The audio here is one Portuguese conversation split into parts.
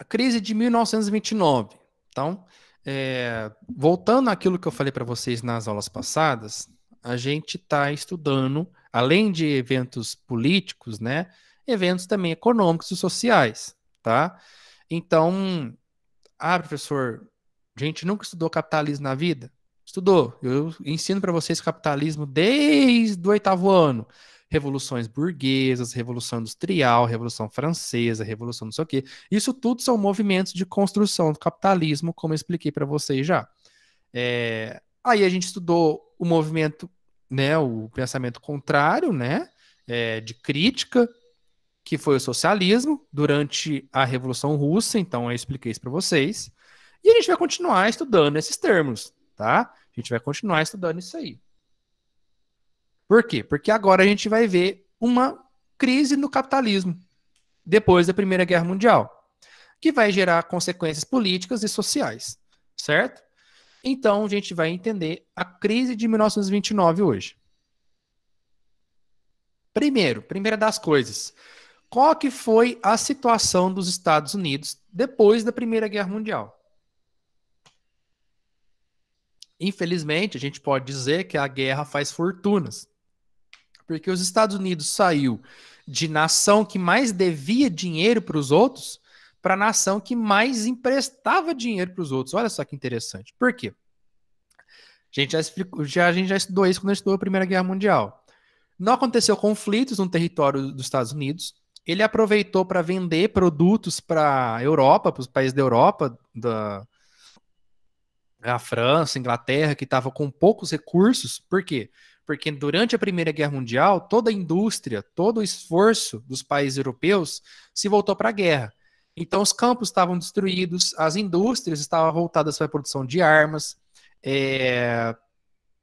A crise de 1929. Então, voltando àquilo que eu falei para vocês nas aulas passadas, a gente está estudando, além de eventos políticos, né, eventos também econômicos e sociais, tá? Então, professor, a gente nunca estudou capitalismo na vida? Estudou. Eu ensino para vocês capitalismo desde o oitavo ano. Revoluções burguesas, Revolução Industrial, Revolução Francesa, Revolução não sei o quê. Isso tudo são movimentos de construção do capitalismo, como eu expliquei para vocês já. Aí a gente estudou o movimento, né, o pensamento contrário, né, de crítica, que foi o socialismo, durante a Revolução Russa, então eu expliquei isso para vocês. E a gente vai continuar estudando esses termos, tá? A gente vai continuar estudando isso aí. Por quê? Porque agora a gente vai ver uma crise no capitalismo, depois da Primeira Guerra Mundial, que vai gerar consequências políticas e sociais, certo? Então a gente vai entender a crise de 1929 hoje. Primeira das coisas, qual que foi a situação dos Estados Unidos depois da Primeira Guerra Mundial? Infelizmente, a gente pode dizer que a guerra faz fortunas, porque os Estados Unidos saiu de nação que mais devia dinheiro para os outros para a nação que mais emprestava dinheiro para os outros. Olha só que interessante. Por quê? A gente já estudou isso quando a gente estudou a Primeira Guerra Mundial. Não aconteceu conflitos no território dos Estados Unidos. Ele aproveitou para vender produtos para a Europa, para os países da Europa, da França, Inglaterra, que estava com poucos recursos. Por quê? Porque durante a Primeira Guerra Mundial, toda a indústria, todo o esforço dos países europeus se voltou para a guerra. Então, os campos estavam destruídos, as indústrias estavam voltadas para a produção de armas, é...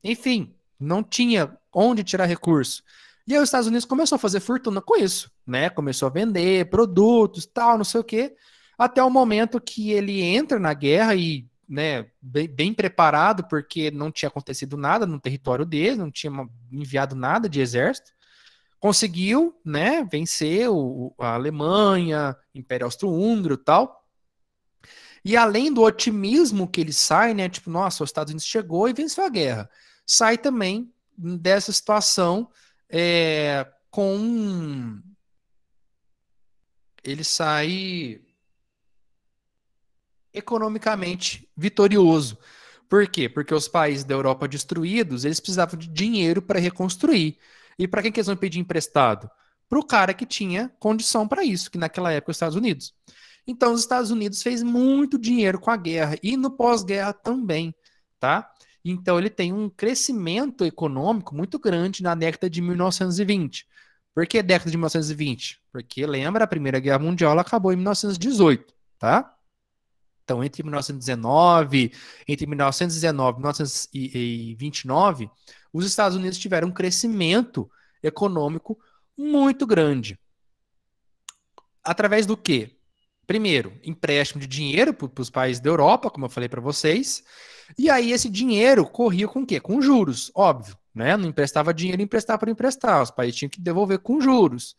enfim, não tinha onde tirar recurso. E aí os Estados Unidos começou a fazer fortuna com isso, né? Começou a vender produtos, tal, não sei o quê, até o momento que ele entra na guerra e, né, bem preparado, porque não tinha acontecido nada no território dele, não tinha enviado nada de exército, conseguiu, né, vencer a Alemanha, Império Austro-Húngaro e tal. E além do otimismo que ele sai, né, tipo, nossa, os Estados Unidos chegou e venceu a guerra, sai também dessa situação com ele sai economicamente vitorioso. Por quê? Porque os países da Europa destruídos, eles precisavam de dinheiro para reconstruir. E para quem que eles vão pedir emprestado? Para o cara que tinha condição para isso, que naquela época os Estados Unidos. Então os Estados Unidos fez muito dinheiro com a guerra e no pós-guerra também, tá? Então ele tem um crescimento econômico muito grande na década de 1920. Por que década de 1920? Porque lembra, a Primeira Guerra Mundial ela acabou em 1918, tá? Então, entre 1919 e 1929, os Estados Unidos tiveram um crescimento econômico muito grande. Através do quê? Primeiro, empréstimo de dinheiro para os países da Europa, como eu falei para vocês. E aí esse dinheiro corria com o quê? Com juros, óbvio. Né? Não emprestava dinheiro, emprestava para emprestar. Os países tinham que devolver com juros.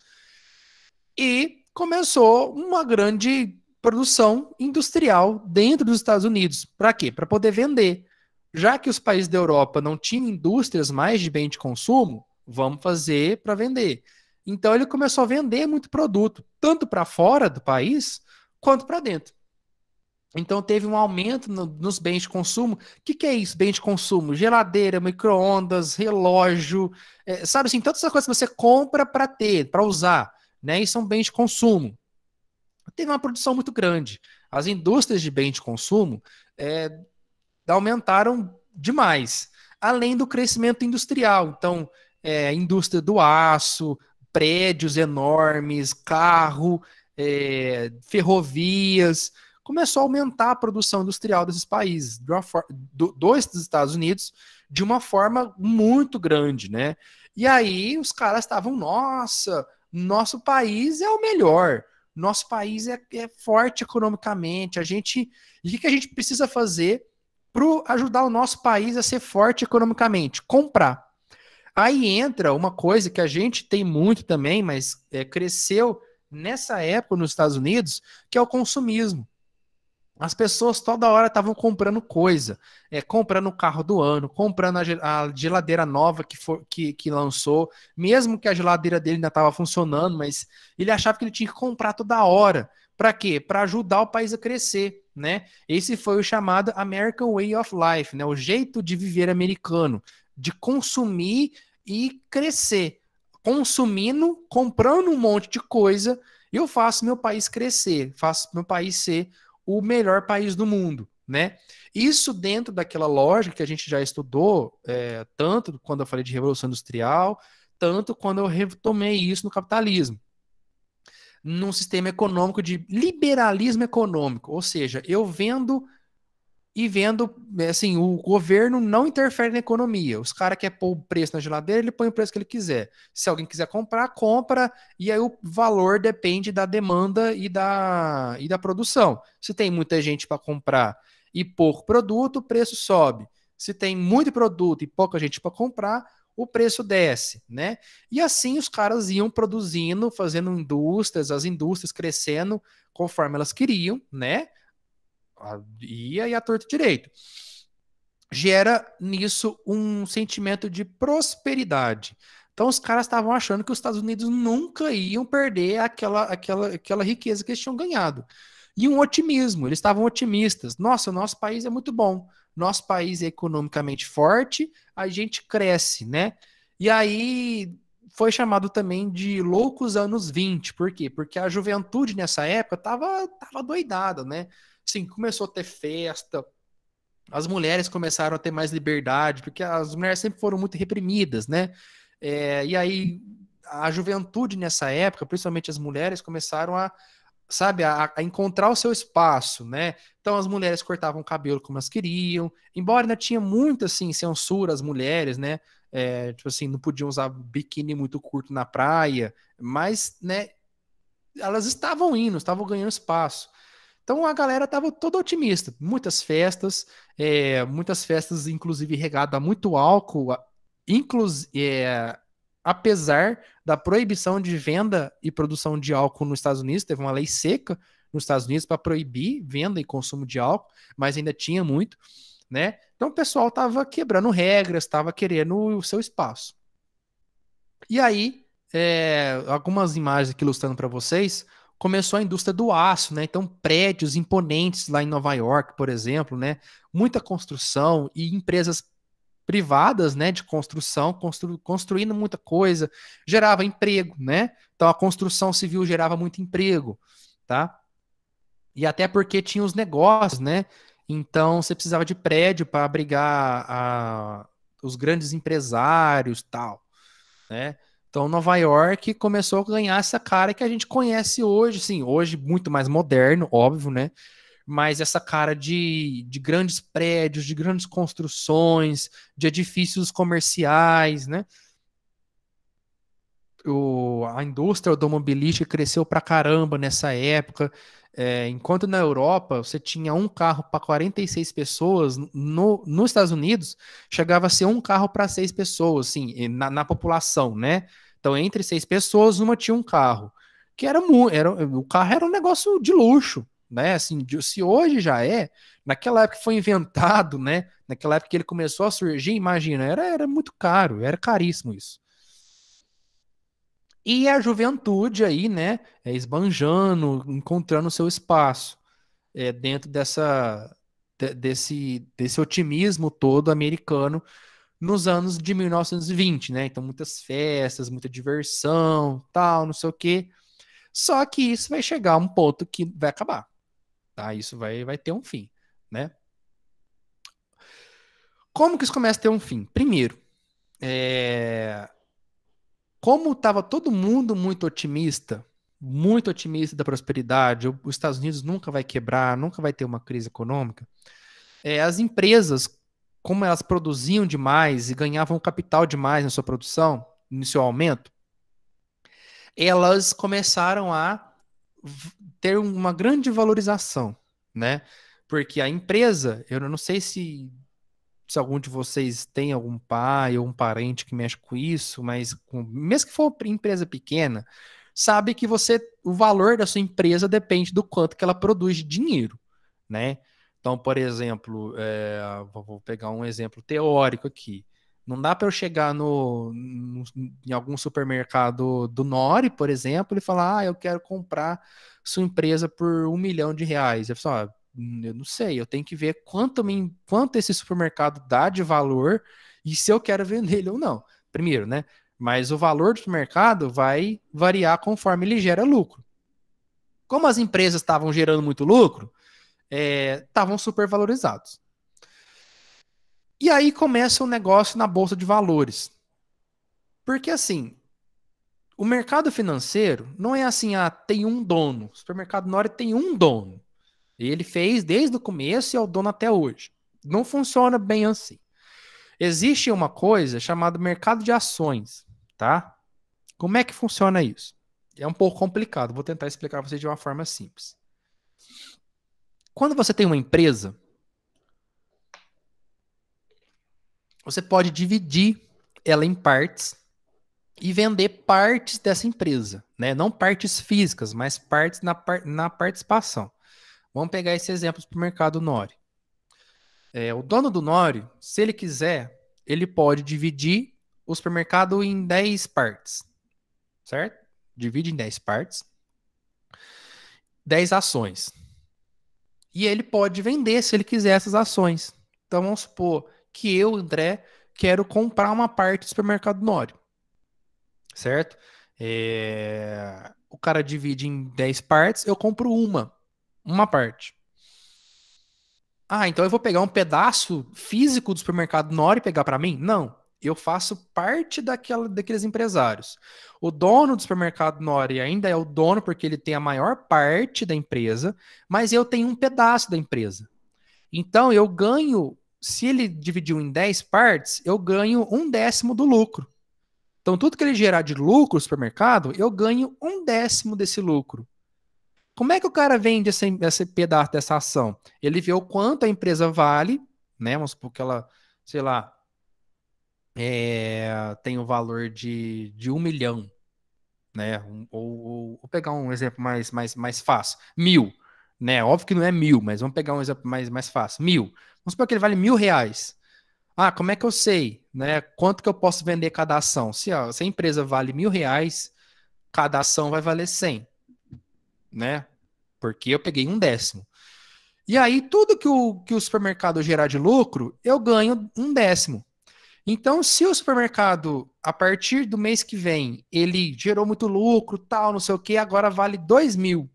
E começou uma grande produção industrial dentro dos Estados Unidos. Para quê? Para poder vender. Já que os países da Europa não tinham indústrias mais de bem de consumo, vamos fazer para vender. Então ele começou a vender muito produto, tanto para fora do país quanto para dentro. Então teve um aumento nos bens de consumo. O que é isso, bem de consumo? Geladeira, micro-ondas, relógio, sabe assim, todas essas coisas que você compra para ter, para usar, né? E são bens de consumo. Teve uma produção muito grande. As indústrias de bens de consumo aumentaram demais, além do crescimento industrial. Então, indústria do aço, prédios enormes, carro, ferrovias, começou a aumentar a produção industrial desses países, dos Estados Unidos, de uma forma muito grande, né? E aí os caras estavam, nossa, nosso país é o melhor, nosso país é forte economicamente, e o que a gente precisa fazer para ajudar o nosso país a ser forte economicamente? Comprar. Aí entra uma coisa que a gente tem muito também, mas cresceu nessa época nos Estados Unidos, que é o consumismo. As pessoas toda hora estavam comprando coisa, comprando o carro do ano, comprando a geladeira nova que lançou, mesmo que a geladeira dele ainda estava funcionando, mas ele achava que ele tinha que comprar toda hora. Para quê? Para ajudar o país a crescer, né? Esse foi o chamado American Way of Life, né? O jeito de viver americano, de consumir e crescer. Consumindo, comprando um monte de coisa, eu faço meu país crescer, faço meu país ser o melhor país do mundo, né? Isso dentro daquela lógica que a gente já estudou, tanto quando eu falei de Revolução Industrial, tanto quando eu retomei isso no capitalismo. Num sistema econômico de liberalismo econômico, ou seja, eu vendo e vendo, assim, o governo não interfere na economia. Os caras querem pôr o preço na geladeira, ele põe o preço que ele quiser. Se alguém quiser comprar, compra, e aí o valor depende da demanda e da produção. Se tem muita gente para comprar e pouco produto, o preço sobe. Se tem muito produto e pouca gente para comprar, o preço desce, né? E assim os caras iam produzindo, fazendo indústrias, as indústrias crescendo conforme elas queriam, né? Ia e a torto direito. Gera nisso um sentimento de prosperidade. Então os caras estavam achando que os Estados Unidos nunca iam perder aquela riqueza que eles tinham ganhado. E um otimismo, eles estavam otimistas. Nossa, o nosso país é muito bom. Nosso país é economicamente forte, a gente cresce, né? E aí foi chamado também de loucos anos 20. Por quê? Porque a juventude nessa época tava doidada, né? Assim, começou a ter festa, as mulheres começaram a ter mais liberdade, porque as mulheres sempre foram muito reprimidas, né? E aí a juventude nessa época, principalmente as mulheres, começaram a, sabe, a encontrar o seu espaço, né? Então as mulheres cortavam o cabelo como elas queriam, embora ainda tinha muito assim censura às mulheres, né? Tipo assim, não podiam usar biquíni muito curto na praia, mas, né? Elas estavam indo, estavam ganhando espaço. Então a galera estava toda otimista. Muitas festas, inclusive regada a muito álcool, apesar da proibição de venda e produção de álcool nos Estados Unidos, teve uma lei seca nos Estados Unidos para proibir venda e consumo de álcool, mas ainda tinha muito, né? Então o pessoal estava quebrando regras, estava querendo o seu espaço. E aí, algumas imagens aqui ilustrando para vocês, começou a indústria do aço, né? Então, prédios imponentes lá em Nova York, por exemplo, né? Muita construção e empresas privadas, né, de construção, construindo muita coisa, gerava emprego, né? Então, a construção civil gerava muito emprego, tá? E até porque tinha os negócios, né? Então, você precisava de prédio para abrigar os grandes empresários, tal, né? Então, Nova York começou a ganhar essa cara que a gente conhece hoje, sim, hoje muito mais moderno, óbvio, né? Mas essa cara de grandes prédios, de grandes construções, de edifícios comerciais, né? A indústria automobilística cresceu pra caramba nessa época. Enquanto na Europa você tinha um carro para 46 pessoas, nos Estados Unidos chegava a ser um carro para 6 pessoas, assim, na população, né? Então, entre 6 pessoas, uma tinha um carro. O carro era um negócio de luxo, né? Assim, se hoje já naquela época que foi inventado, né? Naquela época que ele começou a surgir, imagina, era muito caro, era caríssimo isso. E a juventude aí, né, esbanjando, encontrando seu espaço dentro desse otimismo todo americano nos anos de 1920, né? Então, muitas festas, muita diversão, tal, não sei o quê. Só que isso vai chegar a um ponto que vai acabar, tá? Isso vai ter um fim, né? Como que isso começa a ter um fim? Primeiro, é, como estava todo mundo muito otimista da prosperidade, os Estados Unidos nunca vai quebrar, nunca vai ter uma crise econômica, as empresas, como elas produziam demais e ganhavam capital demais na sua produção, no seu aumento, elas começaram a ter uma grande valorização, né? Porque a empresa, eu não sei se algum de vocês tem algum pai ou um parente que mexe com isso, mas mesmo que for empresa pequena, sabe que o valor da sua empresa depende do quanto que ela produz de dinheiro, né? Então, por exemplo, vou pegar um exemplo teórico aqui. Não dá para eu chegar em algum supermercado do Nori, por exemplo, e falar, eu quero comprar sua empresa por R$ 1 milhão. Eu falo, eu não sei, eu tenho que ver quanto esse supermercado dá de valor e se eu quero vender ele ou não. Primeiro, né? Mas o valor do supermercado vai variar conforme ele gera lucro. Como as empresas estavam gerando muito lucro, estavam supervalorizados. E aí começa o negócio na bolsa de valores. Porque assim, o mercado financeiro não é assim, tem um dono. O supermercado Nori tem um dono. E ele fez desde o começo e é o dono até hoje. Não funciona bem assim. Existe uma coisa chamada mercado de ações, tá? Como é que funciona isso? É um pouco complicado, vou tentar explicar para vocês de uma forma simples. Quando você tem uma empresa, você pode dividir ela em partes e vender partes dessa empresa, né? Não partes físicas, mas partes na participação. Vamos pegar esse exemplo para o mercado Nori. O dono do Nori, se ele quiser, ele pode dividir o supermercado em 10 partes, certo? Divide em 10 partes, 10 ações. E ele pode vender se ele quiser essas ações. Então vamos supor que eu, André, quero comprar uma parte do supermercado Nori, certo? O cara divide em 10 partes, eu compro uma parte. Então eu vou pegar um pedaço físico do supermercado Nori e pegar para mim? Não. Eu faço parte daqueles empresários. O dono do supermercado Nori ainda é o dono porque ele tem a maior parte da empresa, mas eu tenho um pedaço da empresa. Então eu ganho, se ele dividiu em 10 partes, eu ganho 1/10 do lucro. Então tudo que ele gerar de lucro no supermercado, eu ganho 1/10 desse lucro. Como é que o cara vende esse pedaço dessa ação? Ele vê o quanto a empresa vale, né? Vamos supor que ela, sei lá, tem o valor de 1 milhão, né? Vou pegar um exemplo mais fácil. 1.000, né? Óbvio que não é 1.000, mas vamos pegar um exemplo mais fácil. 1.000. Vamos supor que ele vale R$ 1.000. Como é que eu sei, né? Quanto que eu posso vender cada ação? Se a empresa vale R$ 1.000, cada ação vai valer 100, né? Porque eu peguei 1/10. E aí, tudo que o supermercado gerar de lucro, eu ganho 1/10. Então, se o supermercado, a partir do mês que vem, ele gerou muito lucro, tal, não sei o que, agora vale 2.000,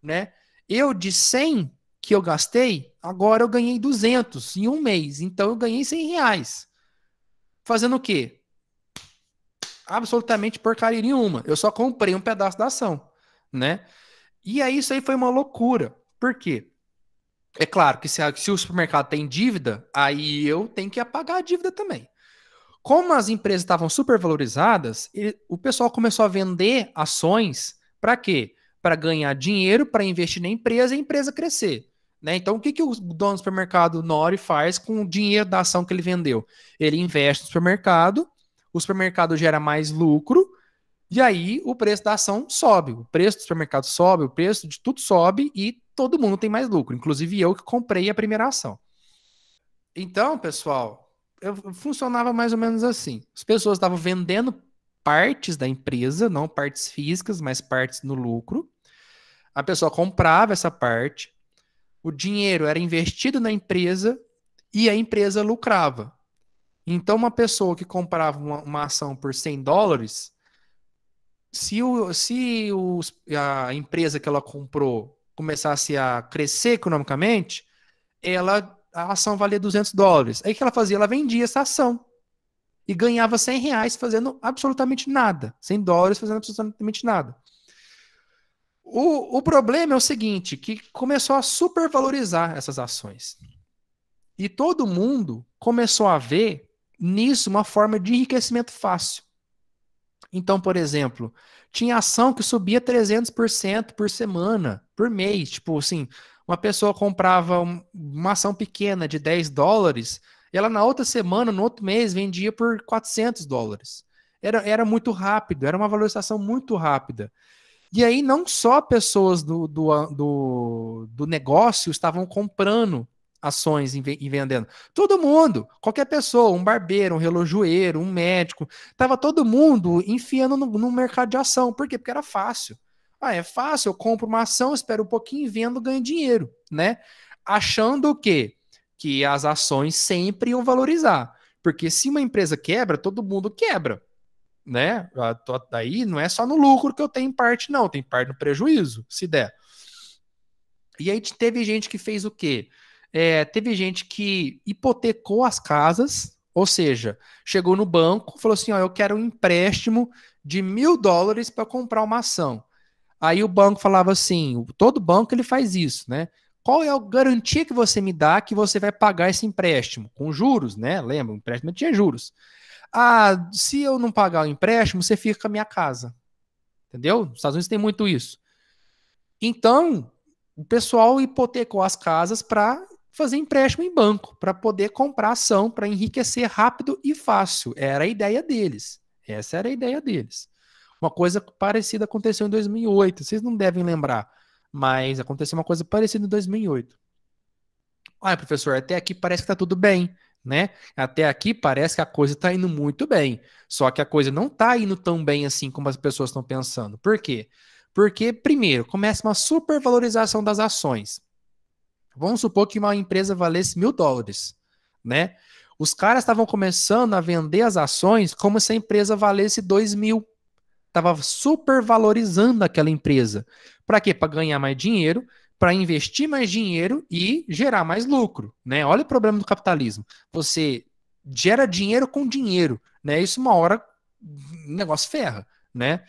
né? Eu, de 100 que eu gastei, agora eu ganhei 200 em um mês. Então, eu ganhei R$ 100. Fazendo o quê? Absolutamente porcaria nenhuma. Eu só comprei um pedaço da ação, né? E aí, isso aí foi uma loucura. Por quê? É claro que se o supermercado tem dívida, aí eu tenho que pagar a dívida também. Como as empresas estavam supervalorizadas, o pessoal começou a vender ações para quê? Para ganhar dinheiro, para investir na empresa e a empresa crescer. Né? Então, o que o dono do supermercado Nori faz com o dinheiro da ação que ele vendeu? Ele investe no supermercado, o supermercado gera mais lucro, e aí o preço da ação sobe. O preço do supermercado sobe, o preço de tudo sobe e todo mundo tem mais lucro, inclusive eu que comprei a primeira ação. Então, pessoal, funcionava mais ou menos assim. As pessoas estavam vendendo partes da empresa, não partes físicas, mas partes no lucro. A pessoa comprava essa parte, o dinheiro era investido na empresa e a empresa lucrava. Então, uma pessoa que comprava uma ação por US$ 100, se a empresa que ela comprou começasse a crescer economicamente, a ação valia US$ 200. Aí o que ela fazia? Ela vendia essa ação e ganhava R$ 100 fazendo absolutamente nada. US$ 100 fazendo absolutamente nada. O problema é o seguinte, que começou a supervalorizar essas ações. E todo mundo começou a ver nisso uma forma de enriquecimento fácil. Então, por exemplo, tinha ação que subia 300% por semana, por mês. Tipo assim, uma pessoa comprava uma ação pequena de US$ 10, ela na outra semana, no outro mês, vendia por US$ 400. Era muito rápido, era uma valorização muito rápida. E aí não só pessoas do negócio estavam comprando ações e vendendo. Todo mundo, qualquer pessoa, um barbeiro, um relojoeiro, um médico, estava todo mundo enfiando no mercado de ação. Por quê? Porque era fácil. Ah, é fácil, eu compro uma ação, espero um pouquinho, vendo, ganho dinheiro, né? Achando o quê? Que as ações sempre iam valorizar. Porque se uma empresa quebra, todo mundo quebra, né? Daí não é só no lucro que eu tenho parte, não, tem parte no prejuízo, se der. E aí teve gente que fez o quê? Teve gente que hipotecou as casas, ou seja, chegou no banco, falou assim: ó, eu quero um empréstimo de $1.000 para comprar uma ação. Aí o banco falava assim: todo banco ele faz isso, né? Qual é a garantia que você me dá que você vai pagar esse empréstimo? Com juros, né? Lembra, o empréstimo tinha juros. Ah, se eu não pagar o empréstimo, você fica com a minha casa. Entendeu? Nos Estados Unidos tem muito isso. Então, o pessoal hipotecou as casas para fazer empréstimo em banco, para poder comprar ação, para enriquecer rápido e fácil. Era a ideia deles. Essa era a ideia deles. Uma coisa parecida aconteceu em 2008. Vocês não devem lembrar, mas aconteceu uma coisa parecida em 2008. Olha, professor, até aqui parece que está tudo bem, né? Até aqui parece que a coisa está indo muito bem. Só que a coisa não está indo tão bem assim como as pessoas estão pensando. Por quê? Porque, primeiro, começa uma supervalorização das ações. Vamos supor que uma empresa valesse $1.000, né? Os caras estavam começando a vender as ações como se a empresa valesse 2.000. Estava supervalorizando aquela empresa. Para quê? Para ganhar mais dinheiro, para investir mais dinheiro e gerar mais lucro, né? Olha o problema do capitalismo. Você gera dinheiro com dinheiro, né? Isso uma hora o negócio ferra, né?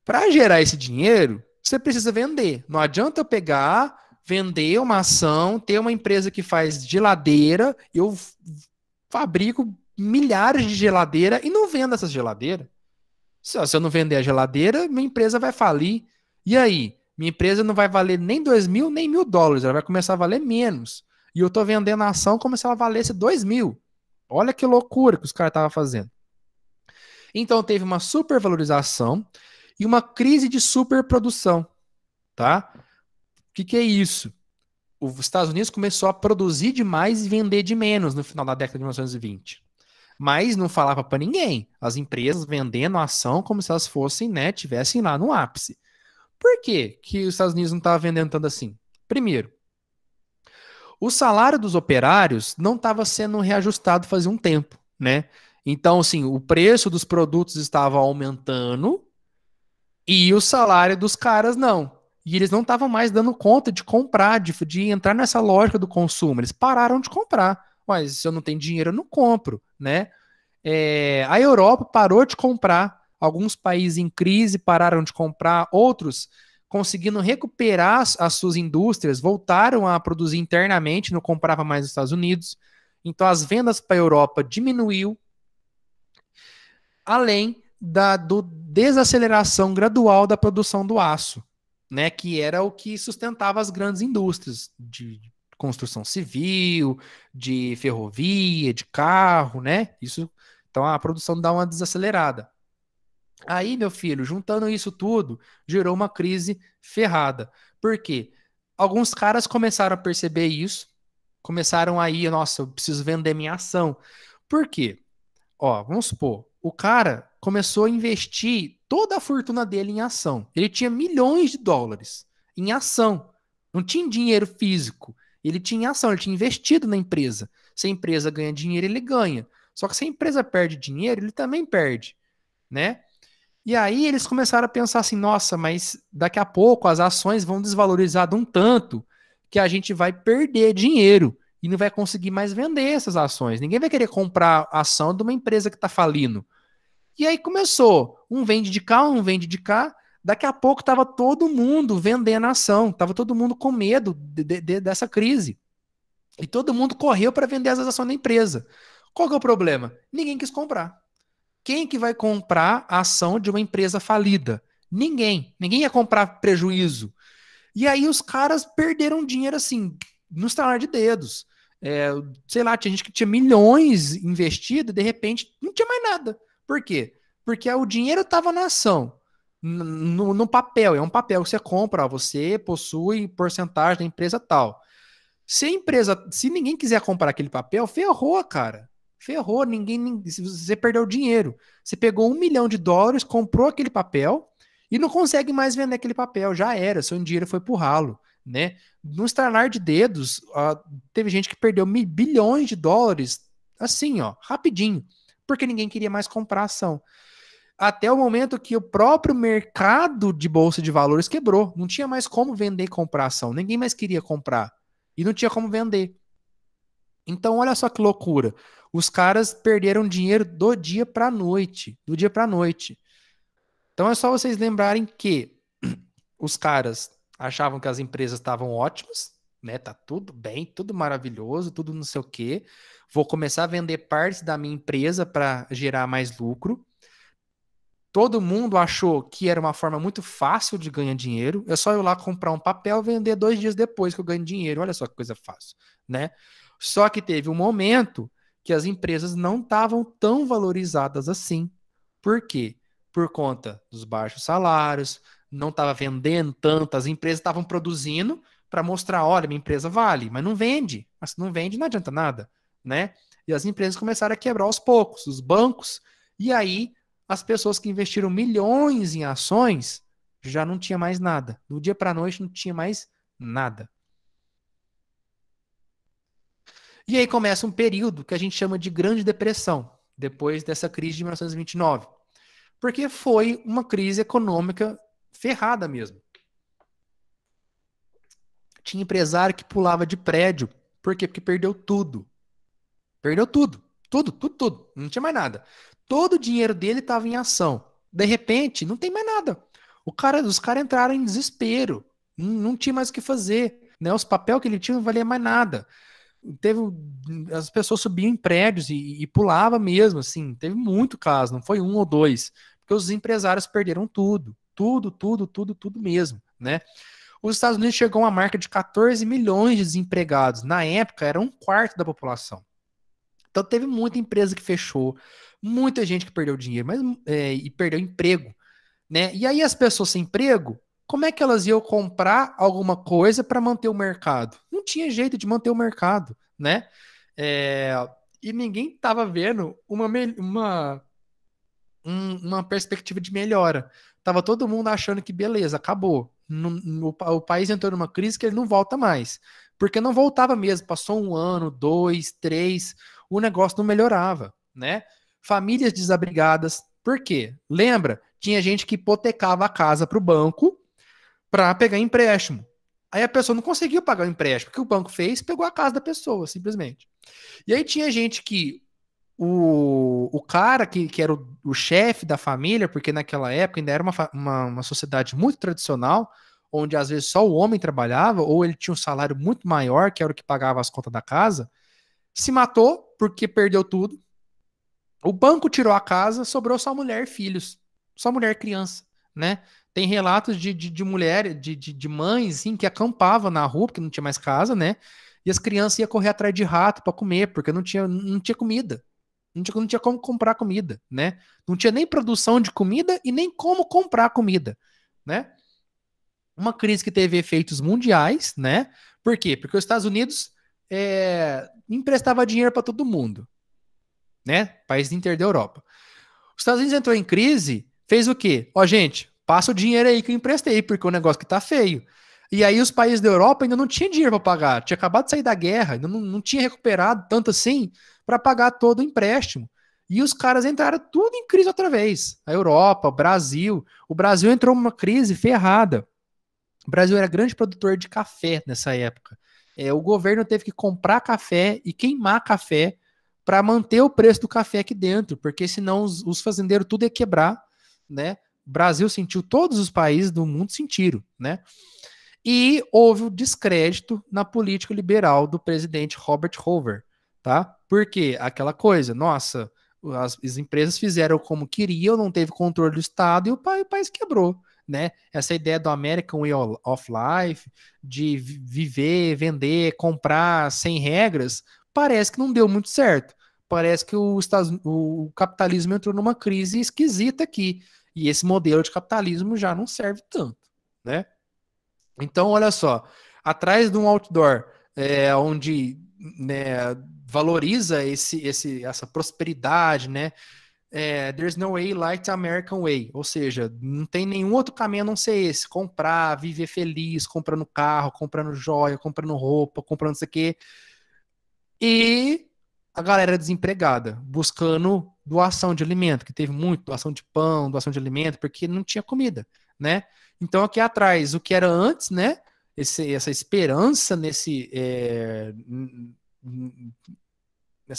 Para gerar esse dinheiro, você precisa vender. Não adianta eu pegar, vender uma ação, ter uma empresa que faz geladeira, eu fabrico milhares de geladeira e não vendo essas geladeiras. Se eu não vender a geladeira, minha empresa vai falir. E aí? Minha empresa não vai valer nem 2.000, nem $1.000. Ela vai começar a valer menos. E eu estou vendendo a ação como se ela valesse 2.000. Olha que loucura que os caras estavam fazendo. Então teve uma supervalorização e uma crise de superprodução, tá? O que é isso? Os Estados Unidos começou a produzir demais e vender de menos no final da década de 1920. Mas não falava para ninguém. As empresas vendendo a ação como se elas fossem, né, tivessem lá no ápice. Por quê que os Estados Unidos não estavam vendendo tanto assim? Primeiro, o salário dos operários não estava sendo reajustado fazia um tempo, né? Então, assim, o preço dos produtos estava aumentando e o salário dos caras não. E eles não estavam mais dando conta de comprar, de entrar nessa lógica do consumo. Eles pararam de comprar. Mas se eu não tenho dinheiro, eu não compro, né? A Europa parou de comprar. Alguns países em crise pararam de comprar. Outros, conseguindo recuperar as suas indústrias, voltaram a produzir internamente, não comprava mais nos Estados Unidos. Então, as vendas para a Europa diminuiu, além do desaceleração gradual da produção do aço, né, que era o que sustentava as grandes indústrias de construção civil, de ferrovia, de carro, né? Isso, então a produção dá uma desacelerada. Aí, meu filho, juntando isso tudo, gerou uma crise ferrada. Por quê? Alguns caras começaram a perceber isso, começaram aí, nossa, eu preciso vender minha ação. Por quê? Ó, vamos supor, o cara começou a investir toda a fortuna dele em ação. Ele tinha milhões de dólares em ação. Não tinha dinheiro físico. Ele tinha ação, ele tinha investido na empresa. Se a empresa ganha dinheiro, ele ganha. Só que se a empresa perde dinheiro, ele também perde, né? E aí eles começaram a pensar assim, nossa, mas daqui a pouco as ações vão desvalorizar de um tanto que a gente vai perder dinheiro e não vai conseguir mais vender essas ações. Ninguém vai querer comprar ação de uma empresa que está falindo. E aí começou, um vende de cá, um vende de cá. Daqui a pouco estava todo mundo vendendo ação, estava todo mundo com medo dessa crise. E todo mundo correu para vender as ações da empresa. Qual que é o problema? Ninguém quis comprar. Quem que vai comprar a ação de uma empresa falida? Ninguém. Ninguém ia comprar prejuízo. E aí os caras perderam dinheiro assim, no estalar de dedos. Sei lá, tinha gente que tinha milhões investido e de repente não tinha mais nada. Por quê? Porque o dinheiro estava na ação, no papel. É um papel que você compra, ó, você possui porcentagem da empresa tal. Se ninguém quiser comprar aquele papel, ferrou, cara. Ferrou, você perdeu dinheiro. Você pegou US$ 1 milhão, comprou aquele papel e não consegue mais vender aquele papel. Já era, seu dinheiro foi pro ralo, né? No estalar de dedos, teve gente que perdeu bilhões de dólares, assim, ó, rapidinho, porque ninguém queria mais comprar ação. Até o momento que o próprio mercado de bolsa de valores quebrou. Não tinha mais como vender e comprar ação. Ninguém mais queria comprar. E não tinha como vender. Então, olha só que loucura. Os caras perderam dinheiro do dia para noite. Do dia para noite. Então, é só vocês lembrarem que os caras achavam que as empresas estavam ótimas, né? Tá tudo bem, tudo maravilhoso, tudo não sei o quê. Vou começar a vender partes da minha empresa para gerar mais lucro. Todo mundo achou que era uma forma muito fácil de ganhar dinheiro. É só eu lá comprar um papel e vender 2 dias depois que eu ganho dinheiro. Olha só que coisa fácil, né? Só que teve um momento que as empresas não estavam tão valorizadas assim. Por quê? Por conta dos baixos salários, não estava vendendo tanto, as empresas estavam produzindo para mostrar, olha, minha empresa vale, mas não vende. Mas se não vende, não adianta nada, né? E as empresas começaram a quebrar aos poucos, os bancos, e aí as pessoas que investiram milhões em ações já não tinha mais nada. Do dia para a noite não tinha mais nada. E aí começa um período que a gente chama de Grande Depressão, depois dessa crise de 1929. Porque foi uma crise econômica ferrada mesmo. Tinha empresário que pulava de prédio. Por quê? Porque perdeu tudo. Perdeu tudo. Tudo, tudo, tudo. Não tinha mais nada. Todo o dinheiro dele estava em ação. De repente, não tem mais nada. Os caras entraram em desespero. Não tinha mais o que fazer. Né? Os papéis que ele tinha não valia mais nada. Teve, as pessoas subiam em prédios e pulava mesmo, assim. Teve muito caso, não foi um ou dois. Porque os empresários perderam tudo. Tudo, tudo, tudo, tudo mesmo, né? Os Estados Unidos chegou a uma marca de 14 milhões de desempregados. Na época, era um quarto da população. Então teve muita empresa que fechou, muita gente que perdeu dinheiro, e perdeu emprego, né? E aí as pessoas sem emprego, como é que elas iam comprar alguma coisa para manter o mercado? Não tinha jeito de manter o mercado, né? É, e ninguém estava vendo uma perspectiva de melhora. Tava todo mundo achando que beleza, acabou. O país entrou numa crise que ele não volta mais. Porque não voltava mesmo. Passou um ano, dois, três, o negócio não melhorava, né? Famílias desabrigadas. Por quê? Lembra? Tinha gente que hipotecava a casa para o banco para pegar empréstimo. Aí a pessoa não conseguiu pagar o empréstimo. O que o banco fez? Pegou a casa da pessoa, simplesmente. E aí tinha gente que o cara que era o chefe da família, porque naquela época ainda era uma sociedade muito tradicional, onde às vezes só o homem trabalhava, ou ele tinha um salário muito maior, que era o que pagava as contas da casa, se matou porque perdeu tudo. O banco tirou a casa, sobrou só mulher e filhos. Só mulher e criança, né? Tem relatos de mulher, de mães, assim, que acampavam na rua, porque não tinha mais casa, né? E as crianças iam correr atrás de rato para comer, porque não tinha comida. Não tinha como comprar comida, né? Não tinha nem produção de comida e nem como comprar comida, né? Uma crise que teve efeitos mundiais, né? Por quê? Porque os Estados Unidos emprestava dinheiro para todo mundo, né? País inteiro da Europa. Os Estados Unidos entrou em crise, fez o quê? Ó, gente, passa o dinheiro aí que eu emprestei, porque o negócio que tá feio. E aí os países da Europa ainda não tinham dinheiro para pagar, tinha acabado de sair da guerra, ainda não tinha recuperado tanto assim para pagar todo o empréstimo. E os caras entraram tudo em crise outra vez. A Europa, o Brasil. O Brasil entrou numa crise ferrada. O Brasil era grande produtor de café nessa época. O governo teve que comprar café e queimar café para manter o preço do café aqui dentro, porque senão os fazendeiros tudo ia quebrar, né? O Brasil sentiu, todos os países do mundo sentiram, né? E houve o descrédito na política liberal do presidente Robert Hoover, tá? Porque aquela coisa, nossa, as empresas fizeram como queriam, não teve controle do Estado e o país quebrou, né? Essa ideia do American Way of Life, de viver, vender, comprar sem regras, parece que não deu muito certo. Parece que o capitalismo entrou numa crise esquisita aqui. E esse modelo de capitalismo já não serve tanto, né? Então, olha só, atrás de um outdoor onde, né, valoriza essa prosperidade, né? There's no way like the American way, ou seja, não tem nenhum outro caminho a não ser esse, comprar, viver feliz, comprando carro, comprando joia, comprando roupa, comprando isso aqui, e a galera desempregada, buscando doação de alimento, que teve muito, doação de pão, doação de alimento, porque não tinha comida, né? Então aqui atrás, o que era antes, né? Essa esperança nessa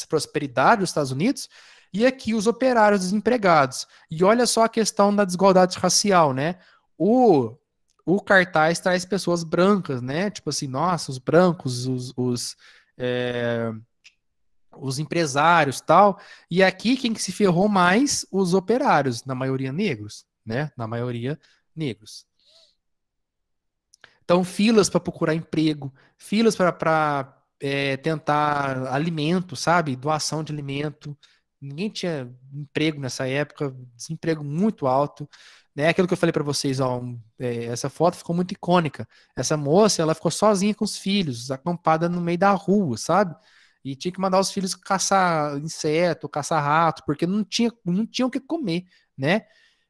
prosperidade dos Estados Unidos, e aqui os operários desempregados. E olha só a questão da desigualdade racial, né? O, o cartaz traz pessoas brancas, né? Tipo assim, nossa, os brancos, é, os empresários tal. E aqui quem que se ferrou mais? Os operários, na maioria negros, né? Na maioria negros. Então, filas para procurar emprego, filas para tentar alimento, sabe? Doação de alimento. Ninguém tinha emprego nessa época, desemprego muito alto. Né? Aquilo que eu falei para vocês, ó, essa foto ficou muito icônica. Essa moça, ela ficou sozinha com os filhos, acampada no meio da rua, sabe? E tinha que mandar os filhos caçar inseto, caçar rato, porque não tinha o que comer, né?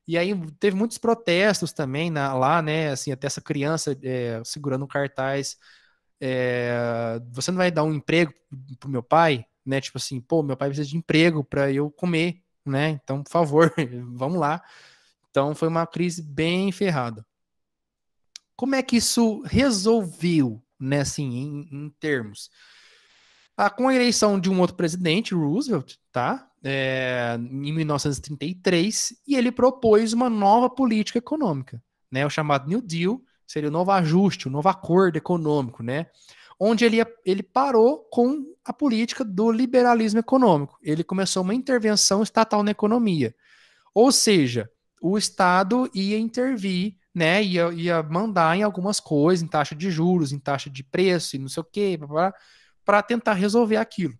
E aí teve muitos protestos também lá, né? Assim, até essa criança segurando um cartaz. Você não vai dar um emprego pro meu pai, né? Tipo assim, pô, meu pai precisa de emprego para eu comer, né? Então, por favor, vamos lá. Então, foi uma crise bem ferrada. Como é que isso resolveu, né? Assim, em termos? Com a eleição de um outro presidente, Roosevelt, tá? Em 1933, e ele propôs uma nova política econômica, né? O chamado New Deal, seria o novo ajuste, o novo acordo econômico, né? Onde ele parou com a política do liberalismo econômico. Ele começou uma intervenção estatal na economia. Ou seja, o Estado ia intervir, né? Ia mandar em algumas coisas, em taxa de juros, em taxa de preço e não sei o quê, para tentar resolver aquilo.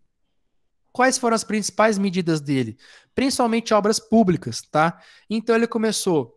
Quais foram as principais medidas dele? Principalmente obras públicas, tá? Então ele começou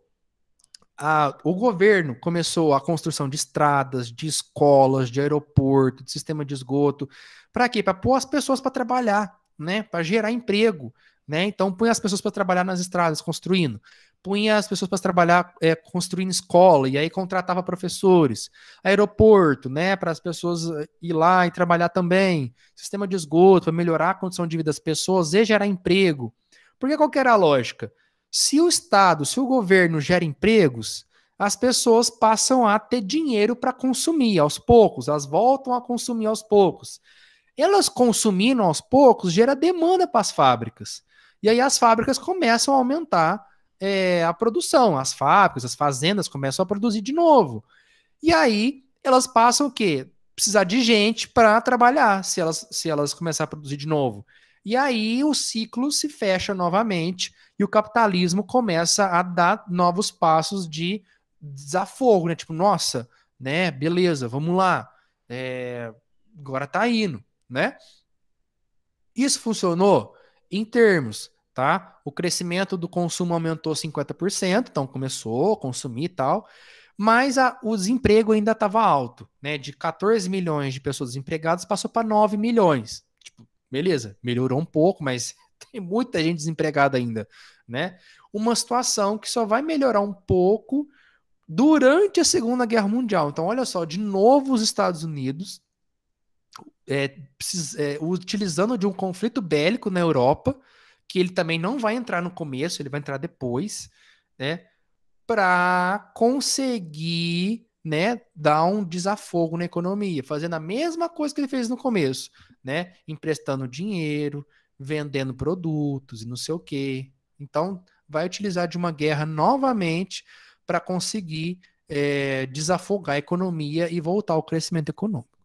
o governo começou a construção de estradas, de escolas, de aeroporto, de sistema de esgoto. Para quê? Para pôr as pessoas para trabalhar, né? Para gerar emprego, né? Então punha as pessoas para trabalhar nas estradas, construindo. Punha as pessoas para trabalhar construindo escola, e aí contratava professores. Aeroporto, né? Para as pessoas ir lá e trabalhar também. Sistema de esgoto, para melhorar a condição de vida das pessoas e gerar emprego. Porque qual que era a lógica? Se o Estado, se o governo gera empregos, as pessoas passam a ter dinheiro para consumir aos poucos, elas voltam a consumir aos poucos. Elas consumindo aos poucos gera demanda para as fábricas. E aí as fábricas começam a aumentar a produção, as fábricas, as fazendas começam a produzir de novo. E aí elas passam o quê? Precisar de gente para trabalhar, se elas começarem a produzir de novo. E aí o ciclo se fecha novamente e o capitalismo começa a dar novos passos de desafogo, né? Tipo, nossa, né? Beleza, vamos lá. Agora tá indo, né? Isso funcionou em termos, tá? O crescimento do consumo aumentou 50%, então começou a consumir e tal, mas o desemprego ainda estava alto, né? De 14 milhões de pessoas desempregadas passou para 9 milhões. Tipo, beleza, melhorou um pouco, mas tem muita gente desempregada ainda, né? Uma situação que só vai melhorar um pouco durante a Segunda Guerra Mundial. Então, olha só, de novo os Estados Unidos utilizando de um conflito bélico na Europa, que ele também não vai entrar no começo, ele vai entrar depois, né, para conseguir, né, dar um desafogo na economia, fazendo a mesma coisa que ele fez no começo, né, emprestando dinheiro, vendendo produtos e não sei o quê. Então, vai utilizar de uma guerra novamente para conseguir desafogar a economia e voltar ao crescimento econômico.